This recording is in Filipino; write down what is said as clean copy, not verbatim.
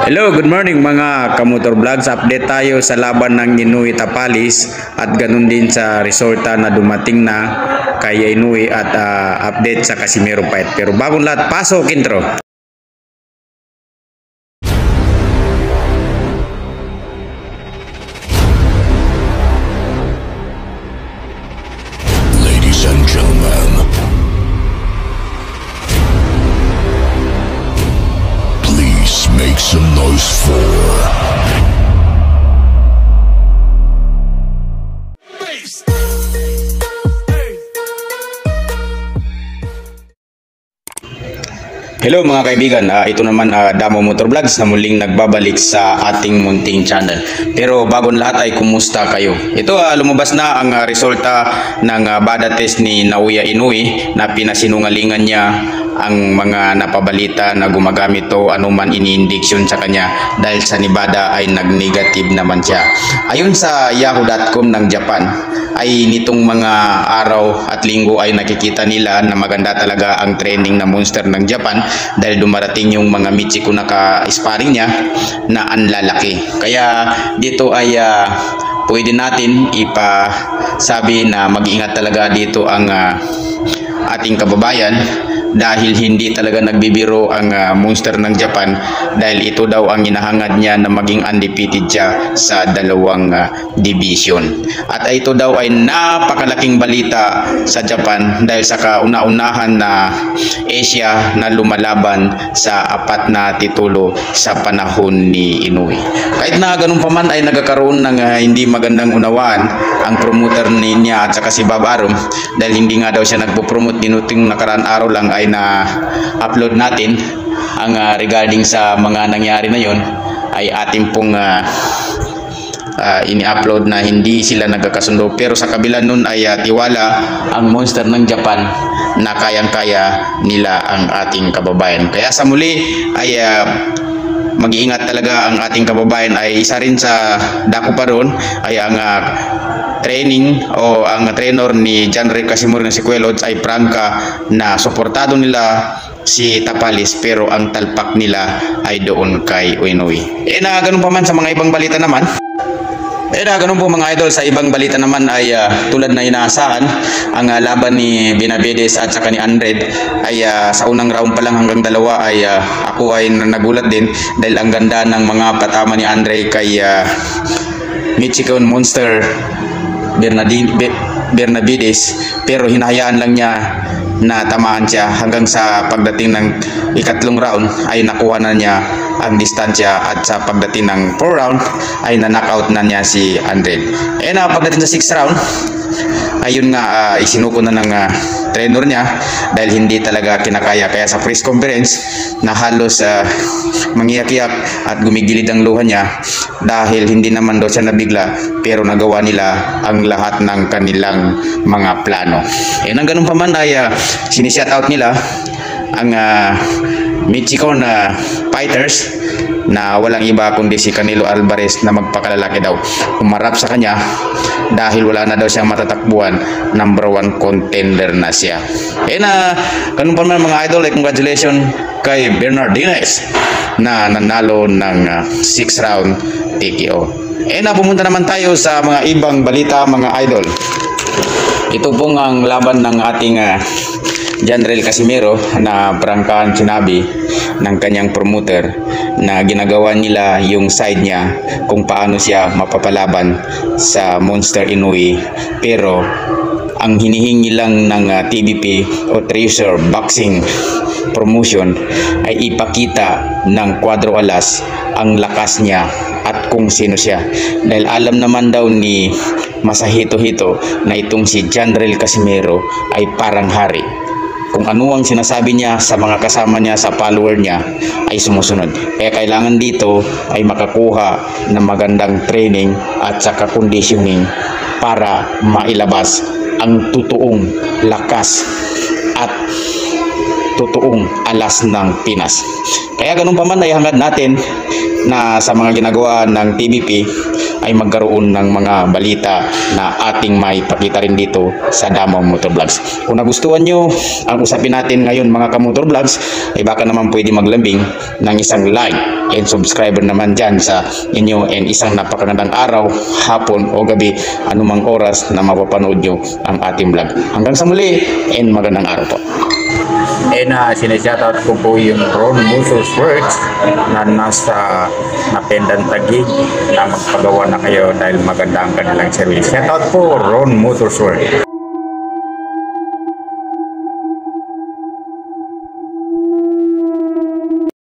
Hello, good morning mga kamotor vlogs. Update tayo sa laban ng Inoue Tapalis at ganun din sa resulta na dumating na kay Inoue at update sa Casimero fight. Pero bagong lahat, pasok intro. Ladies and gentlemen, please make some noise for Hello mga kaibigan, ito naman Damo Motor Vlogs na muling nagbabalik sa ating munting channel. Pero bagong lahat ay kumusta kayo? Ito lumabas na ang resulta ng bada test ni Naoya Inoue na pinasinungalingan niya ang mga napabalita na gumagamit to anuman ini-indiksyon sa kanya dahil sa Nevada ay nag-negative naman siya. Ayon sa yahoo.com ng Japan ay nitong mga araw at linggo ay nakikita nila na maganda talaga ang training na monster ng Japan dahil dumarating yung mga Michiko na ka-sparring niya na ang lalaki. Kaya dito ay pwede natin ipasabi na mag-ingat talaga dito ang ating kababayan dahil hindi talaga nagbibiro ang monster ng Japan dahil ito daw ang hinahangad niya na maging undefeated siya sa dalawang division. At ito daw ay napakalaking balita sa Japan dahil sa kauna-unahan na Asia na lumalaban sa 4 na titulo sa panahon ni Inoue. Kahit na ganun pa man ay nagkakaroon ng hindi magandang unawaan ang promoter niya at saka si Bob Arum dahil hindi nga daw siya nagpo-promote dinuting nakaraan araw lang ay na-upload natin ang regarding sa mga nangyari na yon ay ating pong ini-upload na hindi sila nagkakasundo, pero sa kabila nun ay tiwala ang monster ng Japan na kayang-kaya nila ang ating kababayan. Kaya sa muli ay mag-iingat talaga ang ating kababayan. Ay isa rin sa dako pa ron ay ang training o ang trainer ni Janre Casimero na si Quelods ay prangka na suportado nila si Tapalis pero ang talpak nila ay doon kay Inoue. Ganun pa man sa mga ibang balita naman. Ganun po mga idol, sa ibang balita naman ay tulad na inaasahan ang laban ni Benavides at saka ni Andrade ay sa unang round pa lang hanggang dalawa ay ako ay nagulat din dahil ang ganda ng mga patama ni Andrade kay Michiko Monster Benavides, pero hinahayaan lang niya na tamaan siya hanggang sa pagdating ng ikatlong round ay nakuha na niya ang distansya at sa pagdating ng 4 round ay na-knockout na niya si Andrade. Pagdating sa 6th round ayun nga isinuko na ng trainer niya dahil hindi talaga kinakaya. Kaya sa press conference na halos mangiyak-iyak at gumigilid ang luha niya dahil hindi naman daw siya nabigla pero nagawa nila ang lahat ng kanilang mga plano. Nang ganun pa man ay sinishout out nila ang Michiko na fighters na walang iba kundi si Canelo Alvarez na magpakalalaki daw umarap sa kanya dahil wala na daw siyang matatakbuhan. Number 1 contender na siya. Ganun pa man mga idol, congratulations kay Bernardines na nanalo ng 6th round TKO. Pumunta naman tayo sa mga ibang balita mga idol. Ito pong ang laban ng ating Janrel Casimero na prangkahan sinabi ng kanyang promoter na ginagawa nila yung side niya kung paano siya mapapalaban sa Monster Inoue, pero ang hinihingi lang ng TBP o Treasure Boxing Promotion ay ipakita ng Cuadro Alas ang lakas niya at kung sino siya, dahil alam naman daw ni Masahito na itong si Janrel Casimero ay parang hari. Kung ano ang sinasabi niya sa mga kasama niya, sa follower niya, ay sumusunod. Kaya kailangan dito ay makakuha ng magandang training at saka conditioning para mailabas ang totoong lakas at totoong alas ng Pinas. Kaya ganun pa man ay hangad natin na sa mga ginagawa ng TBP ay magkaroon ng mga balita na ating may pakita rin dito sa Damo Motor Vlogs. Kung nagustuhan nyo ang usapin natin ngayon mga kamotor vlogs, ay baka naman pwede maglambing ng isang like and subscriber naman dyan sa inyo, and isang napakagandang araw, hapon o gabi, anumang oras na mapapanood nyo ang ating vlog. Hanggang sa muli, and magandang araw po. And sinashoutout ko po yung Ron Motorworks na nasa Napendang Taguig na magpagawa na kayo dahil maganda ang kanilang service. Shoutout po Ron Motorworks.